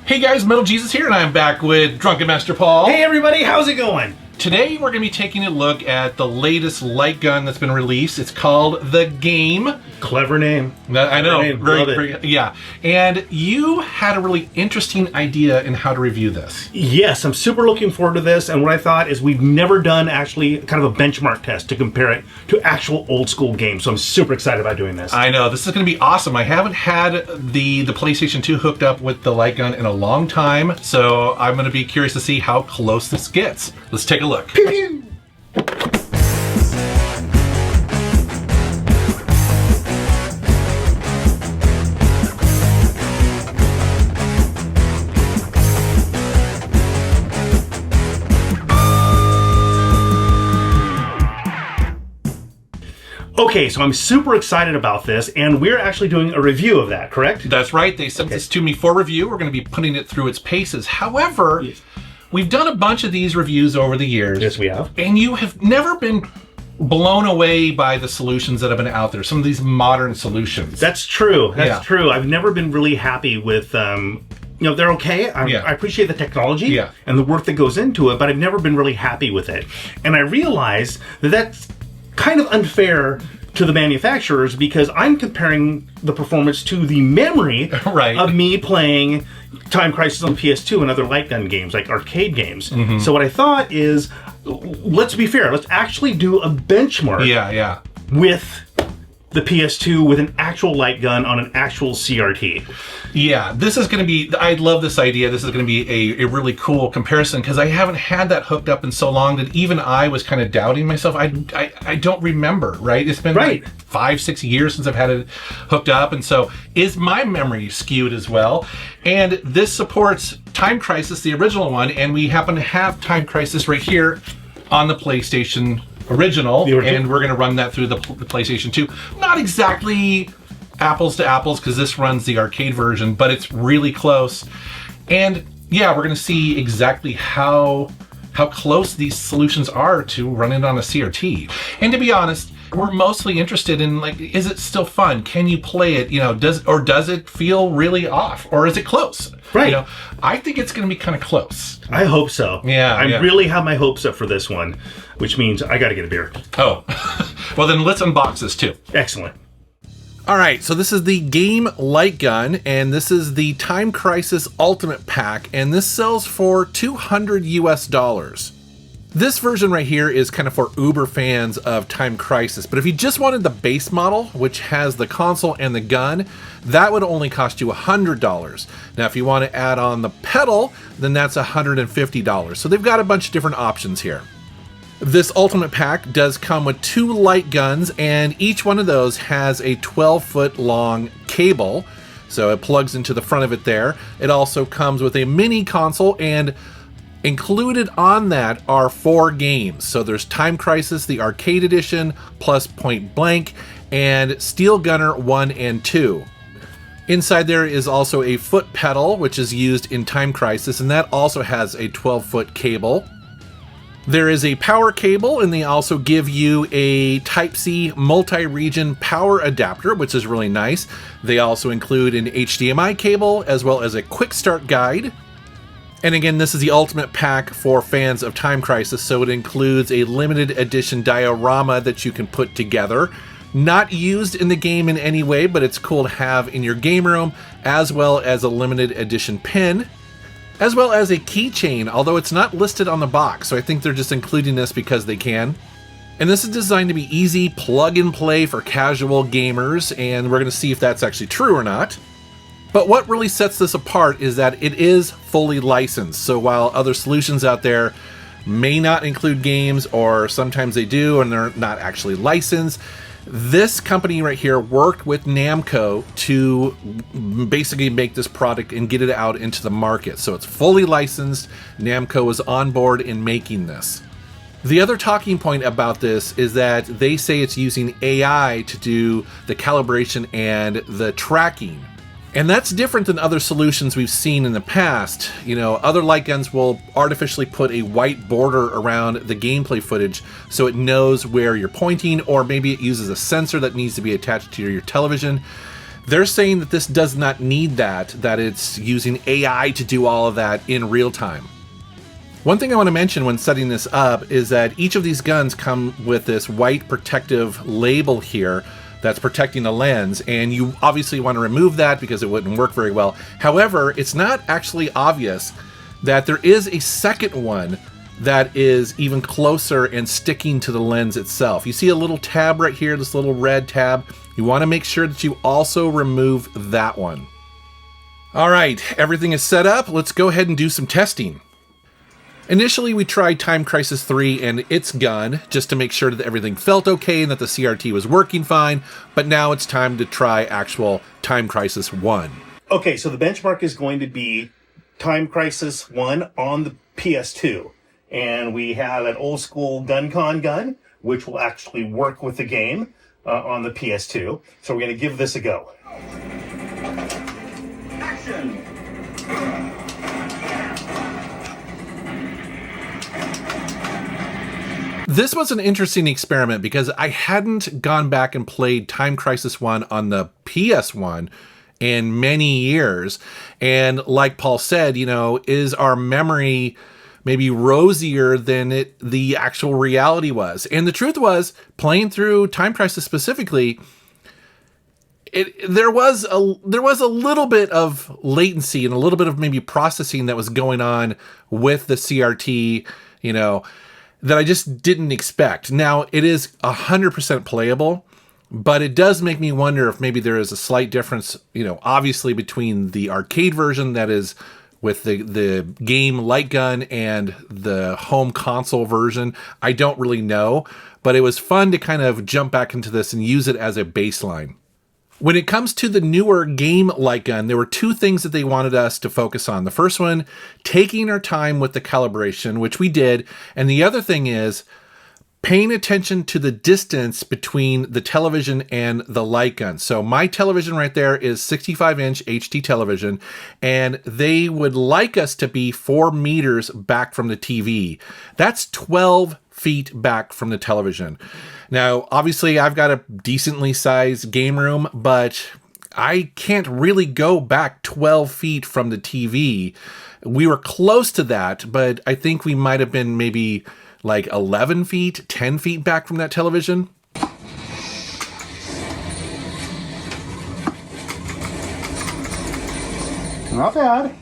Hey guys, Metal Jesus here, and I'm back with Drunken Master Paul. Hey everybody, how's it going? Today we're going to be taking a look at the latest light gun that's been released. It's called The Game. Clever name. I know. Love it. Yeah. And you had a really interesting idea in how to review this. Yes, I'm super looking forward to this, and what I thought is we've never done actually kind of a benchmark test to compare it to actual old school games, so I'm super excited about doing this. I know. This is going to be awesome. I haven't had the PlayStation 2 hooked up with the light gun in a long time, so I'm going to be curious to see how close this gets. Let's take a look. Pew pew! Okay, so I'm super excited about this, and we're actually doing a review of that, correct? That's right. They sent this to me for review. We're going to be putting it through its paces. However, Yes. We've done a bunch of these reviews over the years. Yes, we have. And you have never been blown away by the solutions that have been out there, some of these modern solutions. That's true. That's Yeah. true. I've never been really happy with, they're okay. I appreciate the technology and the work that goes into it, but I've never been really happy with it. And I realize that that's kind of unfair to the manufacturers because I'm comparing the performance to the memory of me playing Time Crisis on PS2 and other light gun games, like arcade games. Mm-hmm. So what I thought is, let's be fair. Let's actually do a benchmark with the PS2 with an actual light gun on an actual CRT. Yeah, this is going to be, I love this idea. This is going to be a really cool comparison because I haven't had that hooked up in so long that even I was kind of doubting myself. I don't remember, right? It's been like 5-6 years since I've had it hooked up. And so is my memory skewed as well? And this supports Time Crisis, the original one. And we happen to have Time Crisis right here on the PlayStation original, and we're going to run that through the PlayStation 2. Not exactly apples to apples because this runs the arcade version, but it's really close. And yeah, we're going to see exactly how close these solutions are to running on a CRT. And to be honest, we're mostly interested in, like, is it still fun? Can you play it? You know, does it feel really off, or is it close? Right. You know, I think it's going to be kind of close. I hope so. Yeah. I really have my hopes up for this one, which means I got to get a beer. Oh, well then let's unbox this too. Excellent. All right, so this is the Game Light Gun, and this is the Time Crisis Ultimate Pack, and this sells for $200 US. This version right here is kind of for uber fans of Time Crisis, but if you just wanted the base model, which has the console and the gun, that would only cost you $100. Now, if you want to add on the pedal, then that's $150. So they've got a bunch of different options here. This Ultimate Pack does come with 2 light guns, and each one of those has a 12-foot long cable, so it plugs into the front of it there. It also comes with a mini console, and included on that are 4 games. So there's Time Crisis, the arcade edition, plus Point Blank, and Steel Gunner 1 and 2. Inside there is also a foot pedal, which is used in Time Crisis, and that also has a 12-foot cable. There is a power cable, and they also give you a Type-C multi-region power adapter, which is really nice. They also include an HDMI cable, as well as a quick start guide. And again, this is the Ultimate Pack for fans of Time Crisis, so it includes a limited edition diorama that you can put together. Not used in the game in any way, but it's cool to have in your game room, as well as a limited edition pin, as well as a keychain, although it's not listed on the box, so I think they're just including this because they can. And this is designed to be easy plug and play for casual gamers, and we're going to see if that's actually true or not. But what really sets this apart is that it is fully licensed. So while other solutions out there may not include games, or sometimes they do and they're not actually licensed, this company right here worked with Namco to basically make this product and get it out into the market. So it's fully licensed. Namco is on board in making this. The other talking point about this is that they say it's using AI to do the calibration and the tracking. And that's different than other solutions we've seen in the past. You know, other light guns will artificially put a white border around the gameplay footage so it knows where you're pointing, or maybe it uses a sensor that needs to be attached to your television. They're saying that this does not need that it's using AI to do all of that in real time. One thing I want to mention when setting this up is that each of these guns come with this white protective label here that's protecting the lens, and you obviously want to remove that because it wouldn't work very well. However, it's not actually obvious that there is a second one that is even closer and sticking to the lens itself. You see a little tab right here, this little red tab. You want to make sure that you also remove that one. All right, everything is set up. Let's go ahead and do some testing. Initially, we tried Time Crisis 3 and its gun just to make sure that everything felt okay and that the CRT was working fine, but now it's time to try actual Time Crisis 1. Okay, so the benchmark is going to be Time Crisis 1 on the PS2. And we have an old school GunCon gun, which will actually work with the game on the PS2. So we're going to give this a go. Action! This was an interesting experiment because I hadn't gone back and played Time Crisis 1 on the PS1 in many years. And like Paul said, you know, is our memory maybe rosier than the actual reality was? And the truth was, playing through Time Crisis specifically, there was a little bit of latency and a little bit of maybe processing that was going on with the CRT, you know, that I just didn't expect. Now, it is 100% playable, but it does make me wonder if maybe there is a slight difference, you know, obviously between the arcade version that is with the game light gun and the home console version. I don't really know, but it was fun to kind of jump back into this and use it as a baseline. When it comes to the newer game light gun, there were two things that they wanted us to focus on. The first one, taking our time with the calibration, which we did. And the other thing is paying attention to the distance between the television and the light gun. So my television right there is 65-inch HD television, and they would like us to be 4 meters back from the TV. That's 12 feet back from the television. Now, obviously, I've got a decently sized game room, but I can't really go back 12 feet from the TV. We were close to that, but I think we might have been maybe like 11 feet, 10 feet back from that television. Not bad.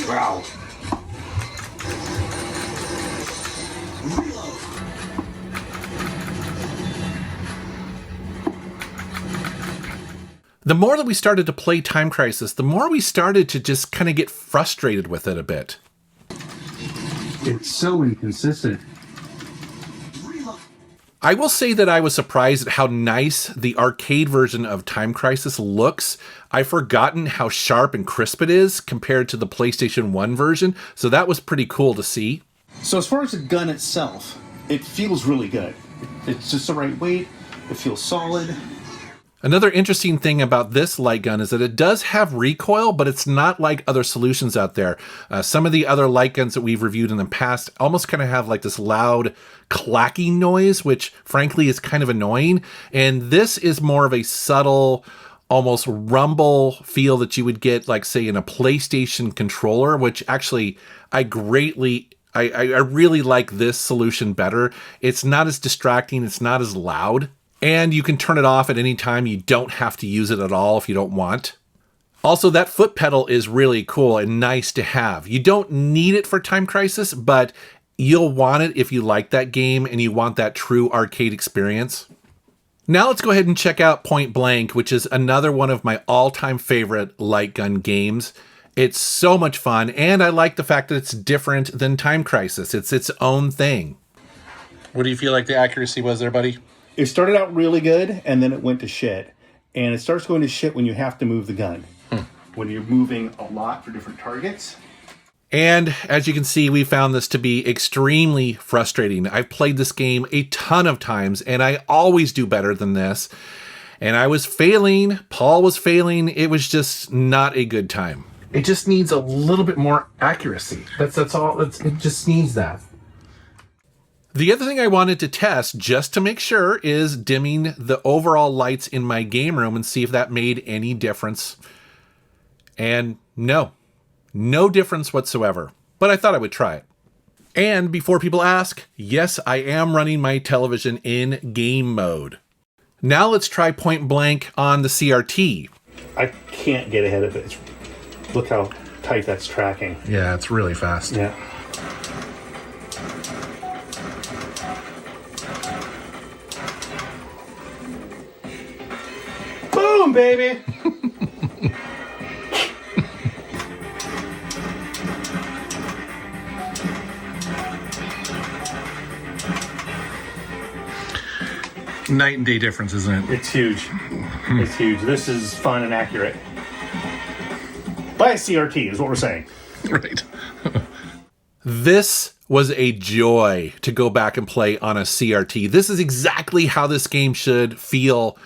Wow. The more that we started to play Time Crisis, the more we started to just kind of get frustrated with it a bit. It's so inconsistent. I will say that I was surprised at how nice the arcade version of Time Crisis looks. I've forgotten how sharp and crisp it is compared to the PlayStation 1 version, so that was pretty cool to see. So as far as the gun itself, it feels really good. It's just the right weight, it feels solid. Another interesting thing about this light gun is that it does have recoil, but it's not like other solutions out there. Some of the other light guns that we've reviewed in the past almost kind of have like this loud clacking noise, which frankly is kind of annoying. And this is more of a subtle, almost rumble feel that you would get, like, say, in a PlayStation controller, which actually I really like this solution better. It's not as distracting. It's not as loud. And you can turn it off at any time. You don't have to use it at all if you don't want. Also, that foot pedal is really cool and nice to have. You don't need it for Time Crisis, but you'll want it if you like that game and you want that true arcade experience. Now let's go ahead and check out Point Blank, which is another one of my all-time favorite light gun games. It's so much fun, and I like the fact that it's different than Time Crisis. It's its own thing. What do you feel like the accuracy was there, buddy? It started out really good, and then it went to shit. And it starts going to shit when you have to move the gun. When you're moving a lot for different targets. And as you can see, we found this to be extremely frustrating. I've played this game a ton of times, and I always do better than this. And I was failing. Paul was failing. It was just not a good time. It just needs a little bit more accuracy. That's all. It just needs that. The other thing I wanted to test, just to make sure, is dimming the overall lights in my game room and see if that made any difference. And no difference whatsoever. But I thought I would try it. And before people ask, yes, I am running my television in game mode. Now let's try point blank on the CRT. I can't get ahead of it. Look how tight that's tracking. Yeah, it's really fast. Yeah. Boom, baby! Night and day difference, isn't it? It's huge. It's huge. This is fun and accurate. Buy a CRT is what we're saying. Right. This was a joy to go back and play on a CRT. This is exactly how this game should feel,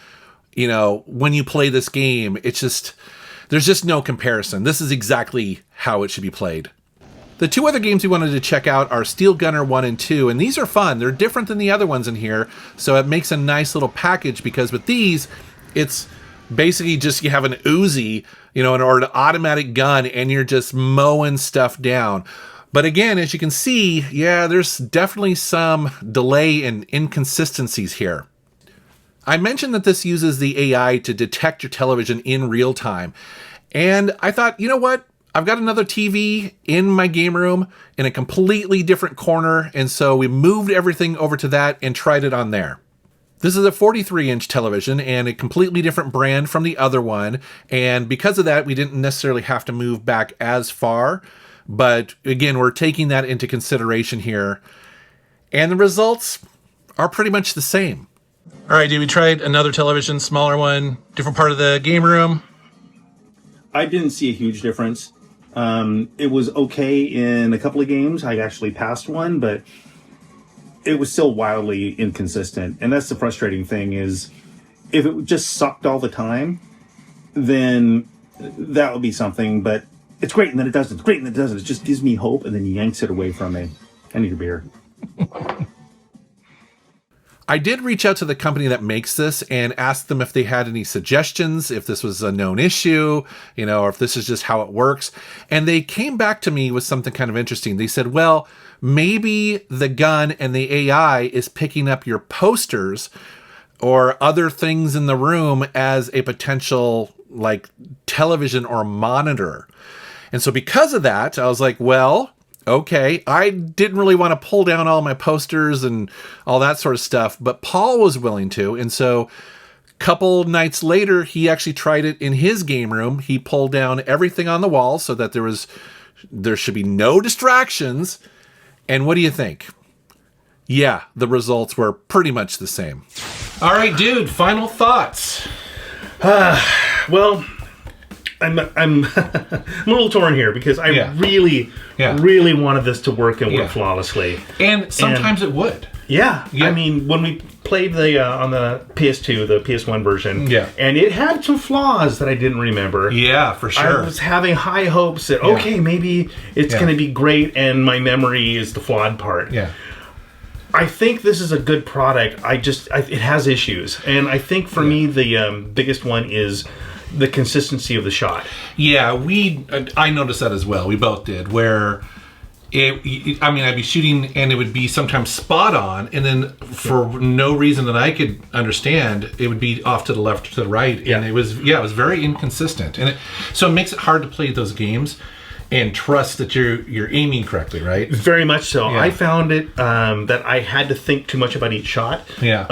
when you play this game. It's just, there's just no comparison. This is exactly how it should be played. The two other games we wanted to check out are Steel Gunner 1 and 2, and these are fun. They're different than the other ones in here, so it makes a nice little package, because with these, it's basically just you have an Uzi, or an automatic gun, and you're just mowing stuff down. But again, as you can see, yeah, there's definitely some delay and inconsistencies here. I mentioned that this uses the AI to detect your television in real time, and I thought, you know what? I've got another TV in my game room in a completely different corner, and so we moved everything over to that and tried it on there. This is a 43-inch television and a completely different brand from the other one, and because of that, we didn't necessarily have to move back as far, but again, we're taking that into consideration here, and the results are pretty much the same. All right, dude, we tried another television, smaller one, different part of the game room. I didn't see a huge difference. It was okay in a couple of games. I actually passed one, but it was still wildly inconsistent. And that's the frustrating thing, is if it just sucked all the time, then that would be something. But it's great and then it doesn't. It's great and then it doesn't. It just gives me hope and then yanks it away from me. I need a beer. I did reach out to the company that makes this and ask them if they had any suggestions, if this was a known issue, or if this is just how it works. And they came back to me with something kind of interesting. They said, well, maybe the gun and the AI is picking up your posters or other things in the room as a potential television or monitor. And so because of that, I was like, well, okay, I didn't really want to pull down all my posters and all that sort of stuff, but Paul was willing to. And so a couple nights later, he actually tried it in his game room. He pulled down everything on the wall so that there should be no distractions. And what do you think? Yeah, the results were pretty much the same. All right, dude, final thoughts. Well, I'm a little torn here because I really wanted this to work and work flawlessly. And sometimes it would. Yeah. I mean, when we played on the PS2, the PS1 version, and it had some flaws that I didn't remember. Yeah, for sure. I was having high hopes that, okay, maybe it's going to be great, and my memory is the flawed part. Yeah. I think this is a good product. It has issues. And I think for me, the biggest one is the consistency of the shot. Yeah, I noticed that as well. We both did, where I'd be shooting and it would be sometimes spot on, and then for no reason that I could understand, it would be off to the left or to the right, and it was very inconsistent, and so it makes it hard to play those games and trust that you're aiming correctly, right? Very much so. Yeah. I found it that I had to think too much about each shot. Yeah.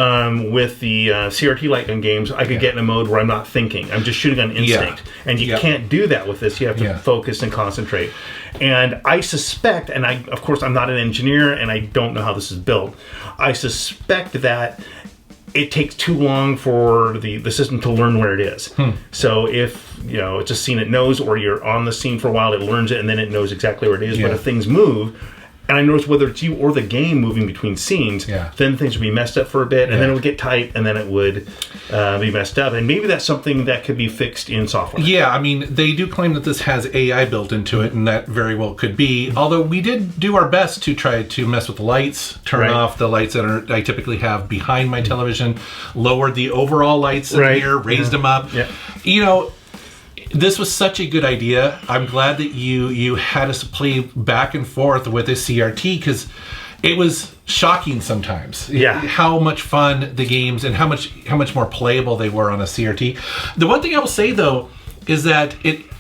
With the CRT light gun games, I could get in a mode where I'm not thinking. I'm just shooting on instinct. Yeah. And you can't do that with this. You have to focus and concentrate. And I suspect, and of course I'm not an engineer and I don't know how this is built, I suspect that it takes too long for the system to learn where it is. So if it's a scene it knows, or you're on the scene for a while, it learns it and then it knows exactly where it is. But if things move, and I noticed whether it's you or the game moving between scenes, then things would be messed up for a bit, and then it would get tight, and then it would be messed up. And maybe that's something that could be fixed in software. Yeah, I mean, they do claim that this has AI built into it, and that very well could be. Although we did do our best to try to mess with the lights, turn off the lights that I typically have behind my television, lowered the overall lights in here, raised them up. You know, this was such a good idea. I'm glad that you had us play back and forth with a CRT, because it was shocking sometimes how much fun the games and how much more playable they were on a CRT. The one thing I will say though is that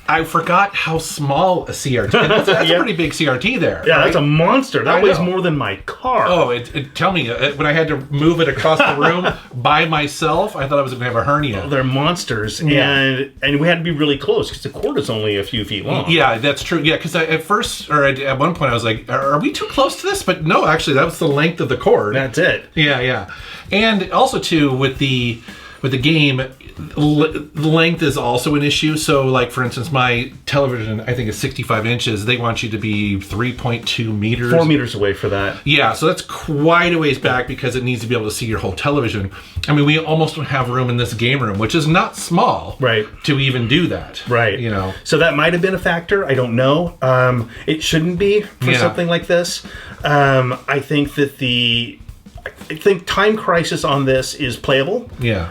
I forgot how small a CRT. That's a pretty big CRT there. Yeah, right? That's a monster. That weighs more than my car. Oh, tell me, when I had to move it across the room by myself, I thought I was going to have a hernia. Oh, they're monsters, and we had to be really close because the cord is only a few feet long. Yeah, that's true. Yeah, because at one point I was like, "Are we too close to this?" But no, actually, that was the length of the cord. That's it. Yeah, and also too with the game, the length is also an issue. So, like, for instance, my television, I think, is 65 inches. They want you to be 3.2 meters. 4 meters away for that. Yeah, so that's quite a ways back because it needs to be able to see your whole television. I mean, we almost don't have room in this game room, which is not small, to even do that. Right. You know. So that might have been a factor. I don't know. It shouldn't be for something like this. I think Time Crisis on this is playable. Yeah.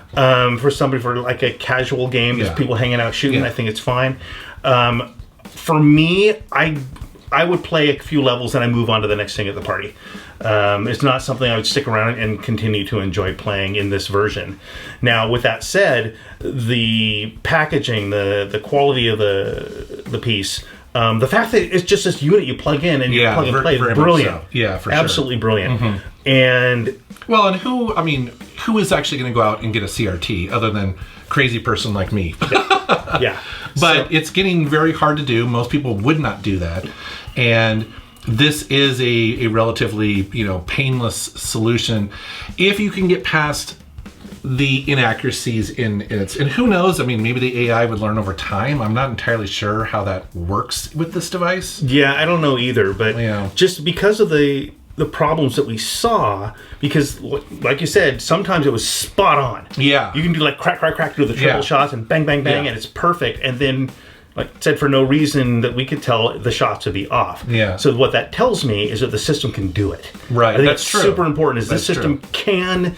For somebody, for like a casual game, just people hanging out shooting, I think it's fine. For me, I would play a few levels and I move on to the next thing at the party. It's not something I would stick around and continue to enjoy playing in this version. Now, with that said, the packaging, the quality of the piece, the fact that it's just this unit you plug in and you plug and play, brilliant. So. Yeah, for absolutely sure. Brilliant. Mm-hmm. And well, and who is actually going to go out and get a CRT other than crazy person like me? But it's getting very hard to do. Most people would not do that, and this is a relatively painless solution if you can get past the inaccuracies in it. And who knows, I mean, maybe the AI would learn over time. I'm not entirely sure how that works with this device. Yeah, I don't know either, but just because of the problems that we saw, because like you said, sometimes it was spot on. Yeah. You can do like crack, do the triple shots and bang, bang, bang, and it's perfect. And then, like I said, for no reason that we could tell, the shots would be off. Yeah. So what that tells me is that the system can do it. Right. I think that's super important, is this system can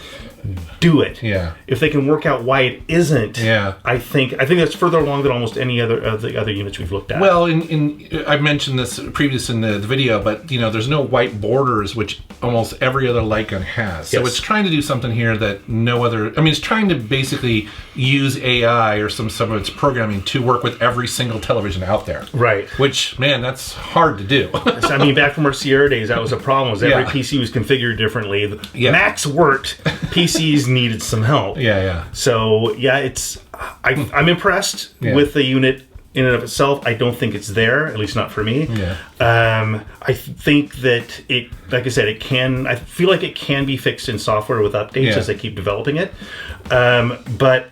do it. Yeah. If they can work out why it isn't, I think that's further along than almost any other of the other units we've looked at. Well, I mentioned this previous in the video, but there's no white borders, which almost every other light gun has. So it's trying to do something here that no other. I mean, it's trying to basically use AI or some of its programming to work with every single television out there. Right. Which, man, that's hard to do. I mean, back from our Sierra days, that was a problem. Was every PC was configured differently. Macs worked. PCs needed some help. So I'm impressed with the unit in and of itself. I don't think it's there, at least not for me. I think that it, like I said, I feel like it can be fixed in software with updates as they keep developing it. But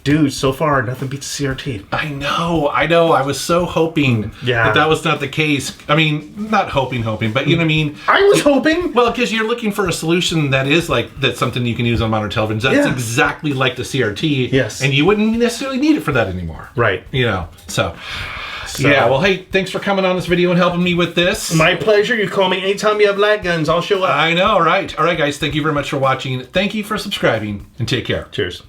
dude, so far nothing beats CRT. I know. I was so hoping that was not the case. I mean, not hoping, but you know what I mean? I was hoping. Well, because you're looking for a solution that's something you can use on modern television. That's exactly like the CRT. Yes. And you wouldn't necessarily need it for that anymore. Right. So yeah, well, hey, thanks for coming on this video and helping me with this. My pleasure. You call me anytime you have light guns. I'll show up. I know, right? All right, guys, thank you very much for watching. Thank you for subscribing, and take care. Cheers.